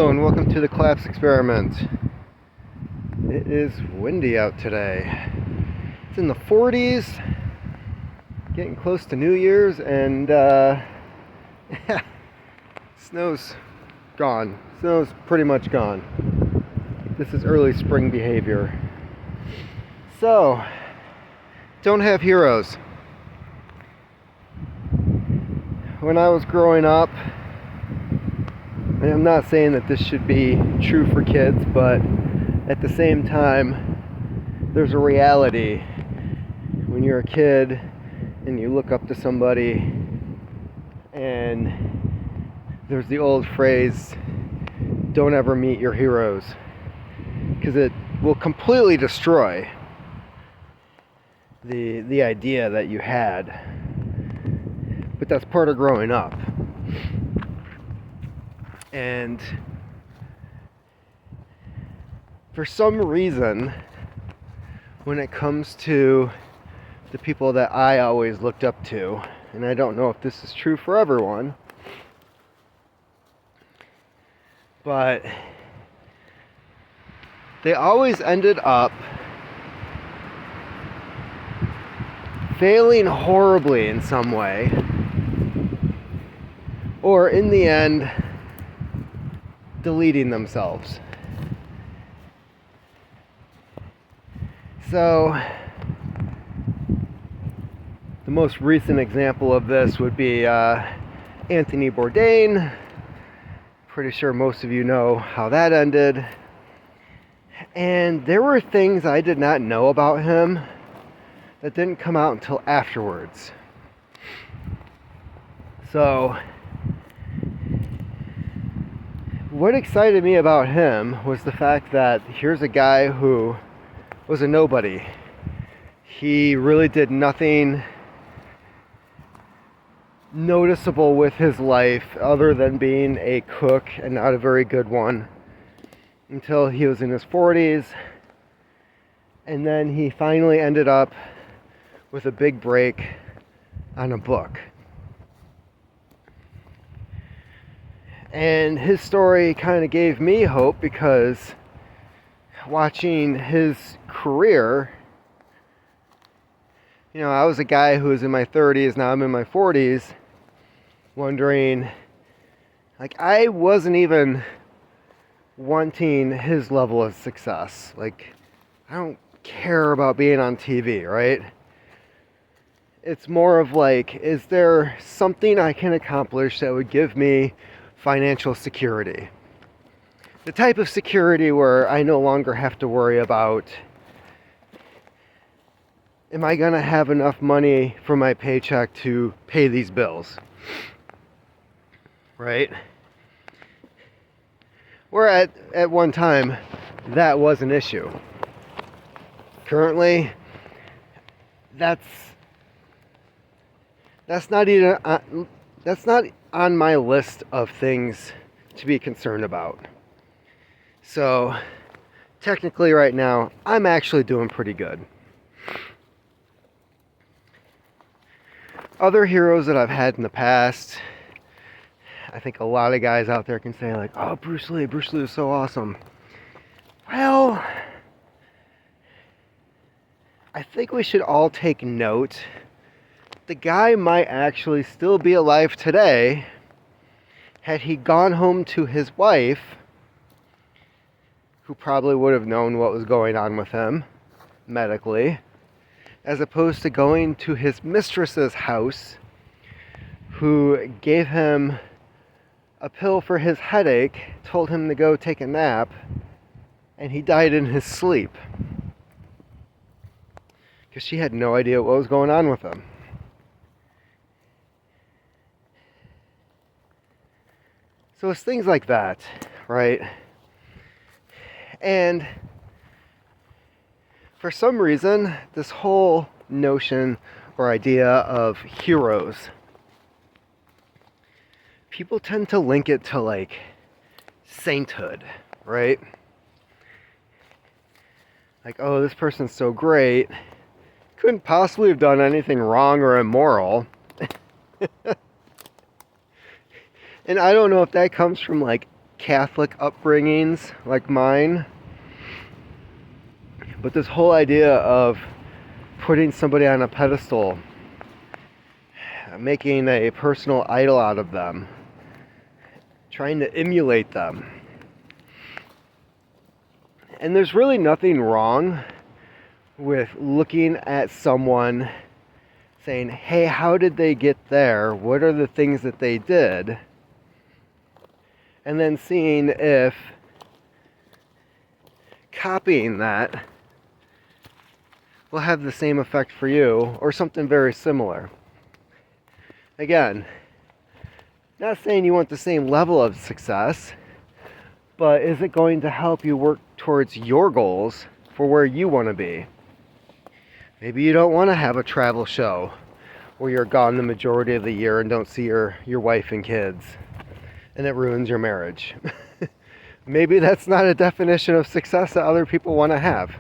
Hello and welcome to the Collapse Experiment. It is windy out today. It's in the 40s, getting close to New Year's, and snow's gone. Snow's pretty much gone. This is early spring behavior. So, don't have heroes. When I was growing up, and I'm not saying that this should be true for kids, but at the same time, there's a reality. When you're a kid and you look up to somebody, and there's the old phrase, don't ever meet your heroes, because it will completely destroy the idea that you had. But that's part of growing up. And for some reason, when it comes to the people that I always looked up to, and I don't know if this is true for everyone, but they always ended up failing horribly in some way, or in the end, deleting themselves. So, the most recent example of this would be Anthony Bourdain. Pretty sure most of you know how that ended. And there were things I did not know about him that didn't come out until afterwards. So, what excited me about him was the fact that here's a guy who was a nobody. He really did nothing noticeable with his life other than being a cook, and not a very good one, until he was in his 40s. And then he finally ended up with a big break on a book. And his story kind of gave me hope, because watching his career, I was a guy who was in my 30s, now I'm in my 40s, wondering, I wasn't even wanting his level of success. I don't care about being on TV, right? It's more of is there something I can accomplish that would give me financial security? The type of security where I no longer have to worry about, am I going to have enough money from my paycheck to pay these bills? Right? Where at one time, that was an issue. Currently, that's not even that's not on my list of things to be concerned about. So, technically right now, I'm actually doing pretty good. Other heroes that I've had in the past, I think a lot of guys out there can say oh, Bruce Lee is so awesome. Well, I think we should all take note. The guy might actually still be alive today had he gone home to his wife, who probably would have known what was going on with him medically, as opposed to going to his mistress's house, who gave him a pill for his headache, told him to go take a nap, and he died in his sleep. Because she had no idea what was going on with him. So it's things like that, right? And for some reason, this whole notion or idea of heroes, people tend to link it to sainthood, right? Oh, this person's so great, couldn't possibly have done anything wrong or immoral. And I don't know if that comes from Catholic upbringings like mine. But this whole idea of putting somebody on a pedestal, making a personal idol out of them, trying to emulate them. And there's really nothing wrong with looking at someone saying, hey, how did they get there? What are the things that they did? And then seeing if copying that will have the same effect for you or something very similar. Again, not saying you want the same level of success, but is it going to help you work towards your goals for where you want to be? Maybe you don't want to have a travel show where you're gone the majority of the year and don't see your wife and kids, and it ruins your marriage. Maybe that's not a definition of success that other people want to have.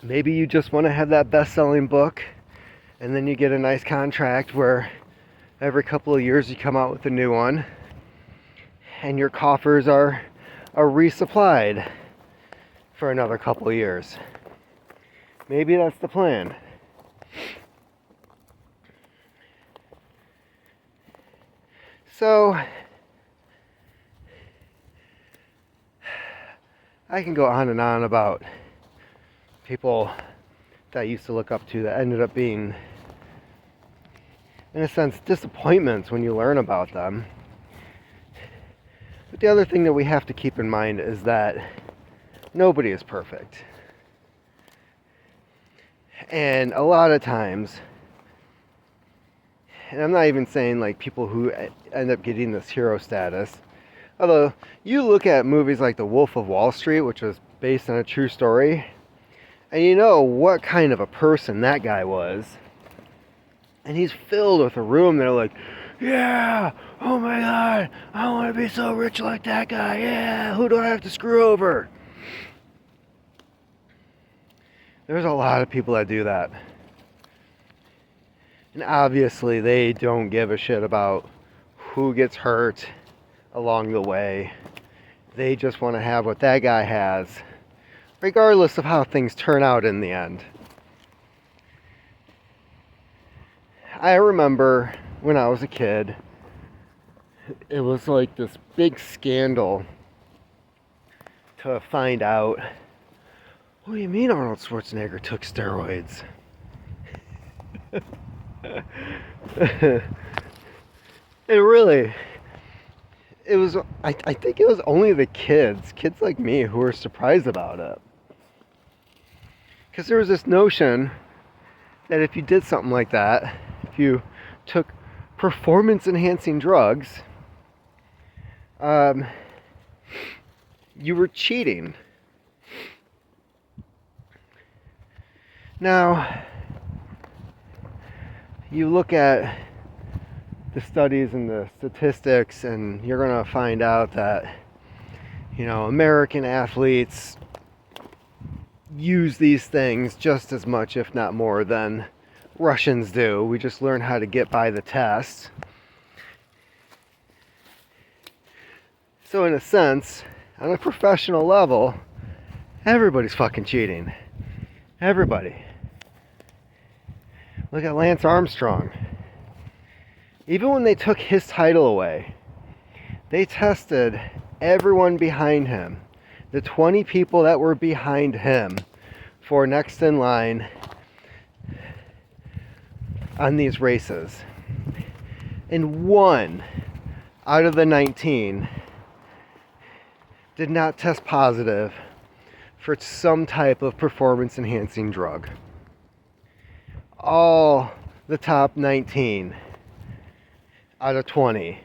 Maybe you just want to have that best-selling book, and then you get a nice contract where every couple of years you come out with a new one, and your coffers are resupplied for another couple of years. Maybe that's the plan. So, I can go on and on about people that I used to look up to that ended up being, in a sense, disappointments when you learn about them. But the other thing that we have to keep in mind is that nobody is perfect. And a lot of times, and I'm not even saying like people who end up getting this hero status, although you look at movies like The Wolf of Wall Street, which was based on a true story, and you know what kind of a person that guy was. And he's filled with a room that are like, yeah, oh my God, I want to be so rich like that guy, yeah, who do I have to screw over? There's a lot of people that do that. And obviously they don't give a shit about who gets hurt along the way. They just want to have what that guy has, regardless of how things turn out in the end. I remember when I was a kid, it was like this big scandal to find out, what do you mean Arnold Schwarzenegger took steroids? And really, it was, I think it was only the kids like me, who were surprised about it. Because there was this notion that if you did something like that, if you took performance-enhancing drugs, you were cheating. Now, you look at the studies and the statistics, and you're going to find out that, you know, American athletes use these things just as much, if not more, than Russians do. We just learn how to get by the test. So in a sense, on a professional level, everybody's fucking cheating. Everybody. Look at Lance Armstrong. Even when they took his title away, they tested everyone behind him, the 20 people that were behind him, for next in line on these races. And one out of the 19 did not test positive for some type of performance-enhancing drug. All the top 19 out of 20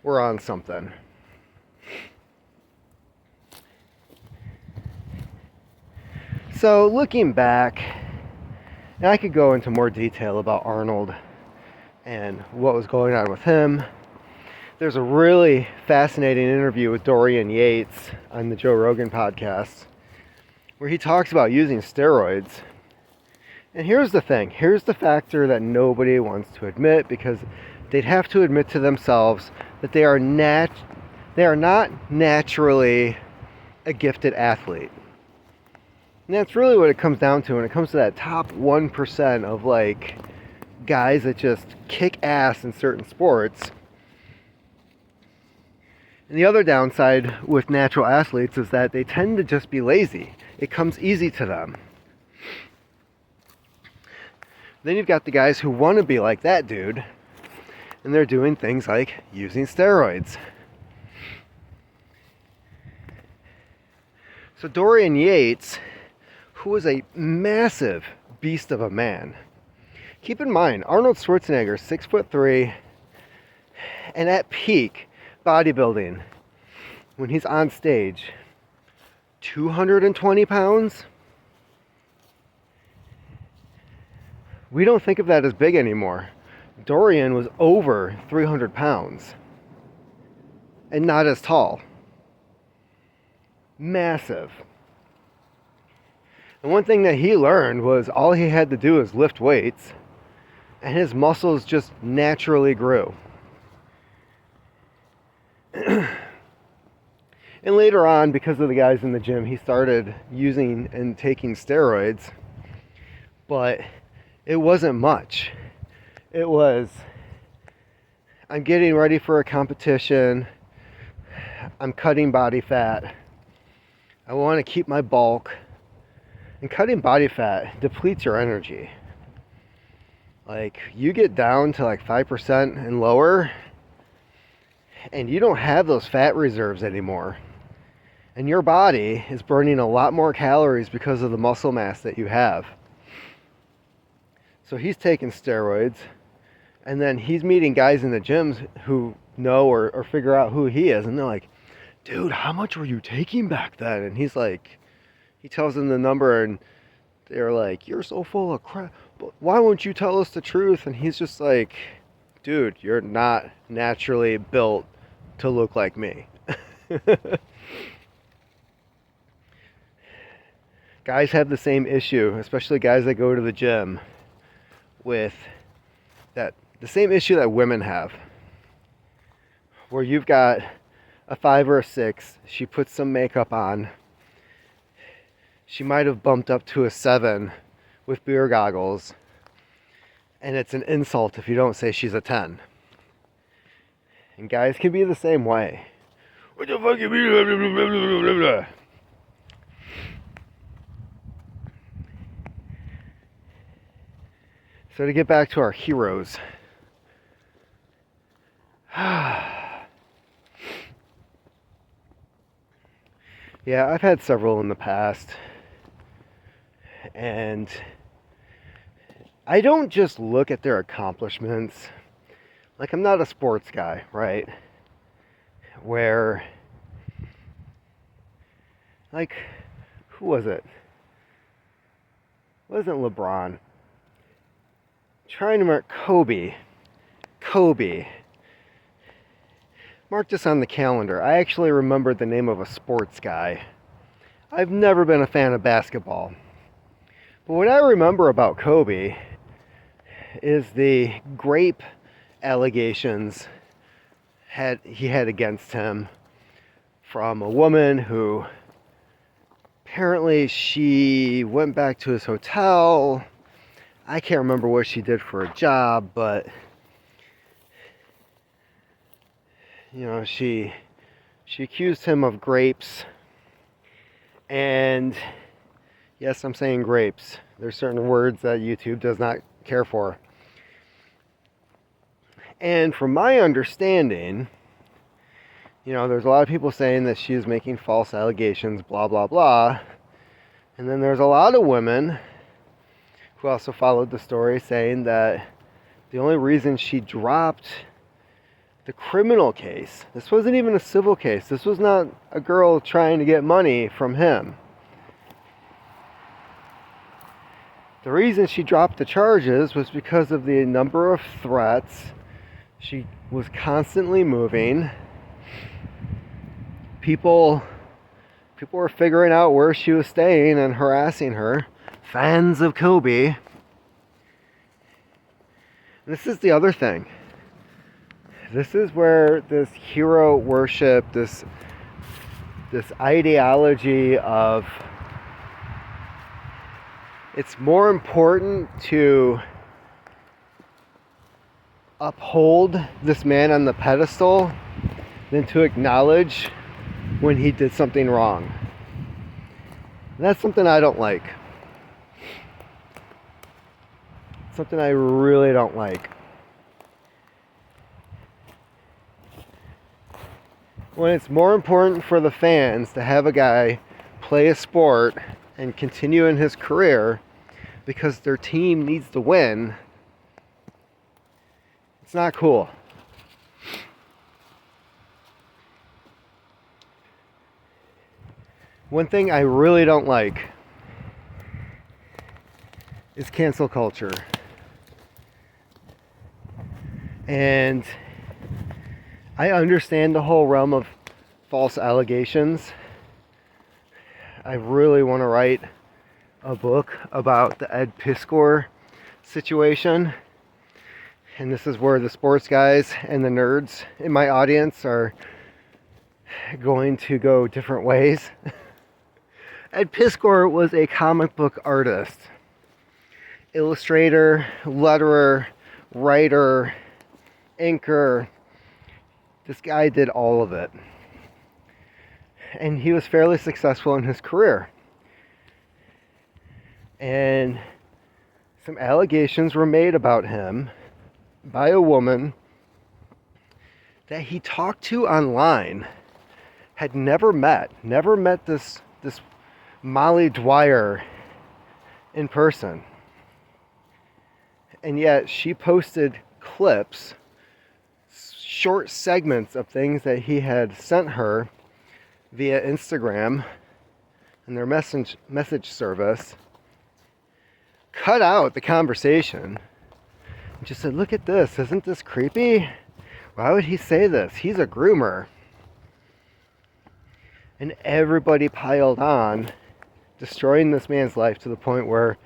were on something. So looking back, and I could go into more detail about Arnold and what was going on with him. There's a really fascinating interview with Dorian Yates on the Joe Rogan podcast, where he talks about using steroids. And here's the thing. Here's the factor that nobody wants to admit, because they'd have to admit to themselves that they are They are not naturally a gifted athlete. And that's really what it comes down to when it comes to that top 1% of like guys that just kick ass in certain sports. And the other downside with natural athletes is that they tend to just be lazy. It comes easy to them. Then you've got the guys who want to be like that dude, and they're doing things like using steroids. So Dorian Yates, who was a massive beast of a man. Keep in mind, Arnold Schwarzenegger, 6'3", and at peak bodybuilding, when he's on stage, 220 pounds. We don't think of that as big anymore. Dorian was over 300 pounds and not as tall. Massive. And one thing that he learned was all he had to do was lift weights, and his muscles just naturally grew. And later on, because of the guys in the gym, he started using and taking steroids, but it wasn't much. It was, I'm getting ready for a competition, I'm cutting body fat, I want to keep my bulk. And cutting body fat depletes your energy. Like, you get down to like 5% and lower, and you don't have those fat reserves anymore. And your body is burning a lot more calories because of the muscle mass that you have. So he's taking steroids, and then he's meeting guys in the gyms who know or figure out who he is, and they're like, dude, how much were you taking back then? And he's like, he tells them the number, and they're like, you're so full of crap, but why won't you tell us the truth? And he's just like, dude, you're not naturally built to look like me. Guys have the same issue, especially guys that go to the gym, with that, the same issue that women have, where you've got a 5 or a 6, she puts some makeup on, she might have bumped up to a 7 with beer goggles, and it's an insult if you don't say she's a 10. And guys can be the same way. What the fuck you mean? Blah, blah, blah, blah, blah, blah. So to get back to our heroes. Yeah, I've had several in the past. And I don't just look at their accomplishments. Like, I'm not a sports guy, right? Where, like, who was it? It wasn't LeBron. Trying to mark Kobe. Mark this on the calendar. I actually remembered the name of a sports guy. I've never been a fan of basketball. But what I remember about Kobe is the grape allegations he had against him from a woman who apparently she went back to his hotel. I can't remember what she did for a job, but you know, she accused him of grapes. And yes, I'm saying grapes. There's certain words that YouTube does not care for. And from my understanding, you know, there's a lot of people saying that she is making false allegations, blah, blah, blah. And then there's a lot of women who also followed the story saying that the only reason she dropped the criminal case, this wasn't even a civil case. This was not a girl trying to get money from him. The reason she dropped the charges was because of the number of threats. She was constantly moving. People were figuring out where she was staying and harassing her. Fans of Kobe. And this is the other thing. This is where this hero worship, this ideology of it's more important to uphold this man on the pedestal than to acknowledge when he did something wrong. And that's something I don't like. Something I really don't like. When it's more important for the fans to have a guy play a sport and continue in his career because their team needs to win, it's not cool. One thing I really don't like is cancel culture. And I understand the whole realm of false allegations. I really want to write a book about the Ed Piskor situation. And this is where the sports guys and the nerds in my audience are going to go different ways. Ed Piskor was a comic book artist, illustrator, letterer, writer, inker. This guy did all of it. And he was fairly successful in his career. And some allegations were made about him by a woman that he talked to online, had never met this Molly Dwyer in person. And yet she posted clips, short segments of things that he had sent her via Instagram and their message service, cut out the conversation and just said, look at this, isn't this creepy? Why would he say this? He's a groomer. And everybody piled on, destroying this man's life to the point where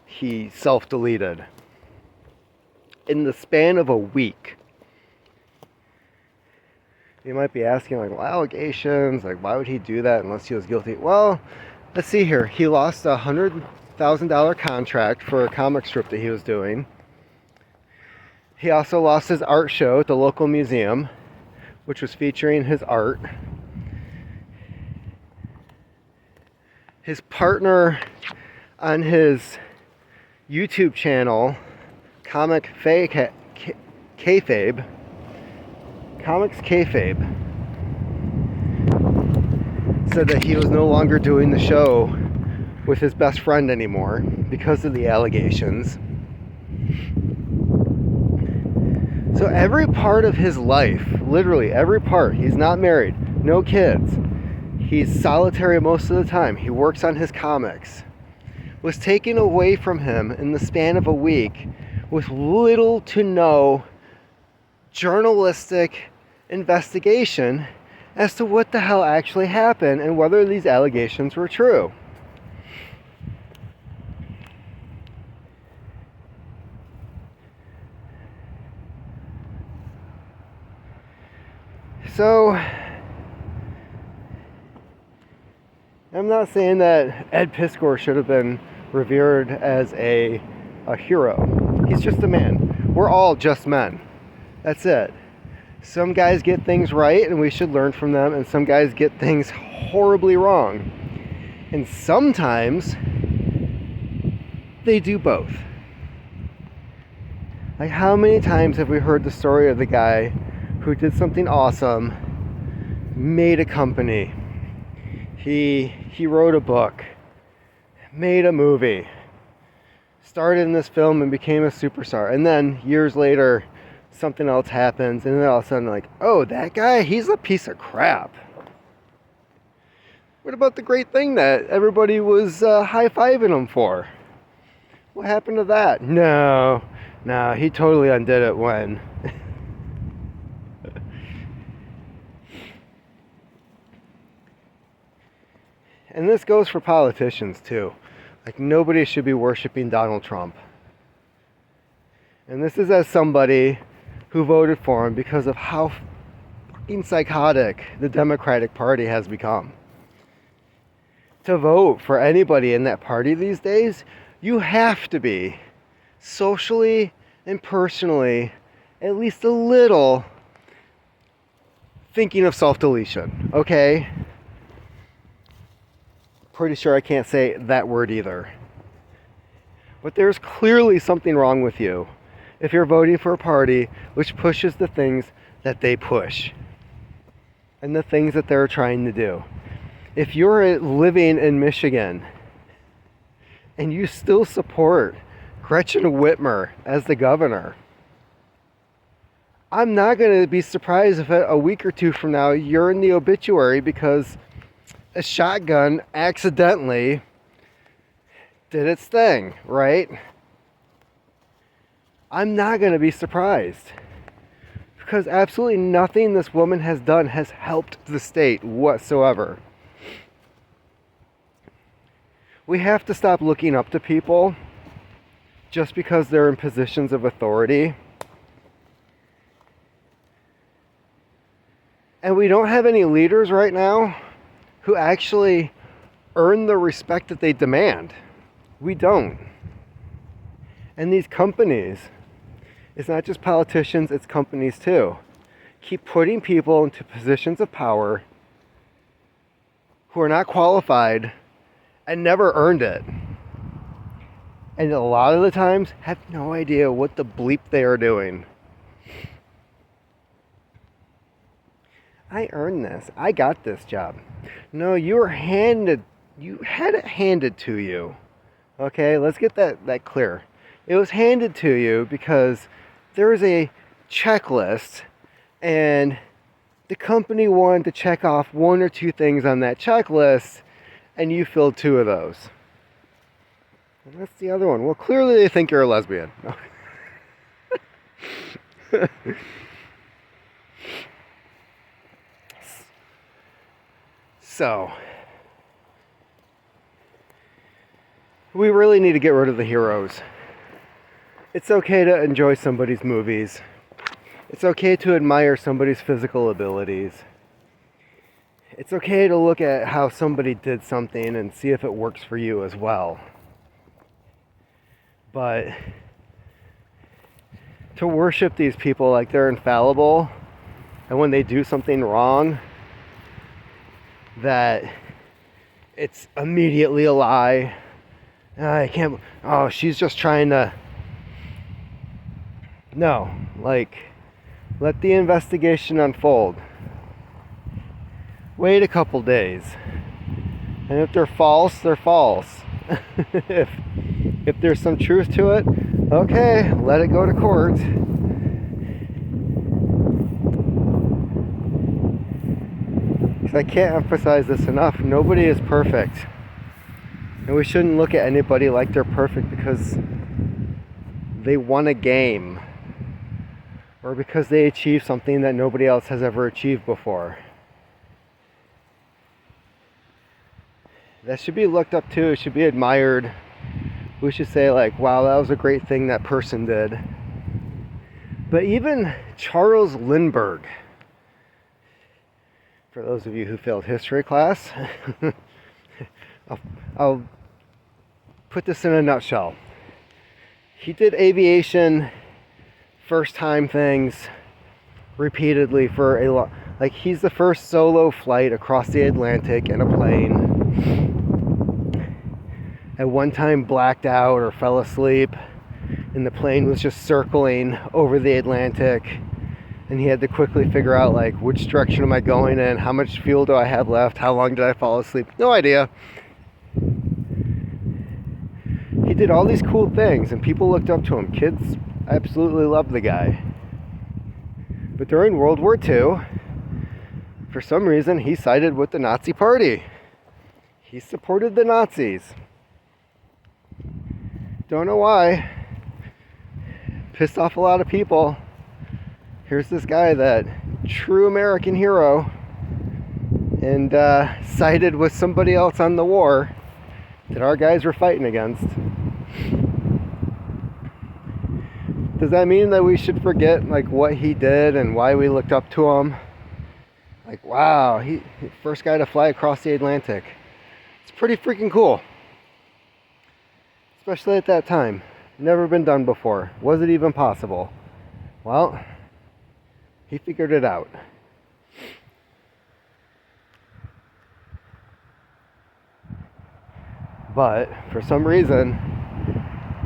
he self-deleted in the span of a week. You might be asking, like, well, allegations, like, why would he do that unless he was guilty? Well, let's see here. He lost a $100,000 contract for a comic strip that he was doing. He also lost his art show at the local museum, which was featuring his art. His partner on his YouTube channel, Comics Kayfabe, said that he was no longer doing the show with his best friend anymore because of the allegations. So every part of his life, literally every part, he's not married, no kids, he's solitary most of the time, he works on his comics, was taken away from him in the span of a week with little to no journalistic investigation as to what the hell actually happened and whether these allegations were true. So, I'm not saying that Ed Piskor should have been revered as a hero. He's just a man. We're all just men. That's it. Some guys get things right and we should learn from them, and some guys get things horribly wrong. And sometimes they do both. Like, how many times have we heard the story of the guy who did something awesome, made a company, he wrote a book, made a movie, started in this film and became a superstar, and then years later something else happens, and then all of a sudden, like, oh, that guy, he's a piece of crap. What about the great thing that everybody was high-fiving him for? What happened to that? No, he totally undid it when. And this goes for politicians too. Like, nobody should be worshiping Donald Trump. And this is as somebody who voted for him because of how fucking psychotic the Democratic Party has become. To vote for anybody in that party these days, you have to be socially and personally at least a little thinking of self-deletion, okay? Pretty sure I can't say that word either. But there's clearly something wrong with you if you're voting for a party which pushes the things that they push and the things that they're trying to do. If you're living in Michigan and you still support Gretchen Whitmer as the governor, I'm not going to be surprised if a week or two from now you're in the obituary because a shotgun accidentally did its thing, right? I'm not going to be surprised because absolutely nothing this woman has done has helped the state whatsoever. We have to stop looking up to people just because they're in positions of authority. And we don't have any leaders right now who actually earn the respect that they demand. We don't. And these companies, it's not just politicians, it's companies too, keep putting people into positions of power who are not qualified and never earned it. And a lot of the times have no idea what the bleep they are doing. I earned this. I got this job. No, you had it handed to you. Okay, let's get that clear. It was handed to you because there is a checklist and the company wanted to check off one or two things on that checklist and you filled two of those. And that's the other one. Well, clearly they think you're a lesbian. So, we really need to get rid of the heroes. It's okay to enjoy somebody's movies. It's okay to admire somebody's physical abilities. It's okay to look at how somebody did something and see if it works for you as well. But to worship these people like they're infallible, and when they do something wrong, that it's immediately a lie. She's just trying to... No, let the investigation unfold. Wait a couple days. And if they're false, they're false. if there's some truth to it, okay, let it go to court. I can't emphasize this enough. Nobody is perfect. And we shouldn't look at anybody like they're perfect because they won a game or because they achieved something that nobody else has ever achieved before. That should be looked up to. It should be admired. We should say wow, that was a great thing that person did. But even Charles Lindbergh, for those of you who failed history class, I'll put this in a nutshell. He did aviation first time things repeatedly for a lot. He's the first solo flight across the Atlantic in a plane. At one time blacked out or fell asleep, and the plane was just circling over the Atlantic. And he had to quickly figure out which direction am I going in, how much fuel do I have left, how long did I fall asleep? No idea. He did all these cool things and people looked up to him. Kids absolutely loved the guy. But during World War II, for some reason, he sided with the Nazi Party. He supported the Nazis. Don't know why. Pissed off a lot of people. Here's this guy, that true American hero, and sided with somebody else on the war that our guys were fighting against. Does that mean that we should forget like what he did and why we looked up to him? Like, wow, he first guy to fly across the Atlantic. It's pretty freaking cool. Especially at that time. Never been done before. Was it even possible? Well, he figured it out. But for some reason,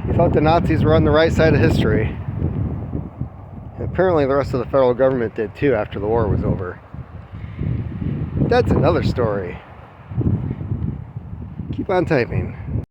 he thought the Nazis were on the right side of history. And apparently the rest of the federal government did too after the war was over. That's another story. Keep on typing.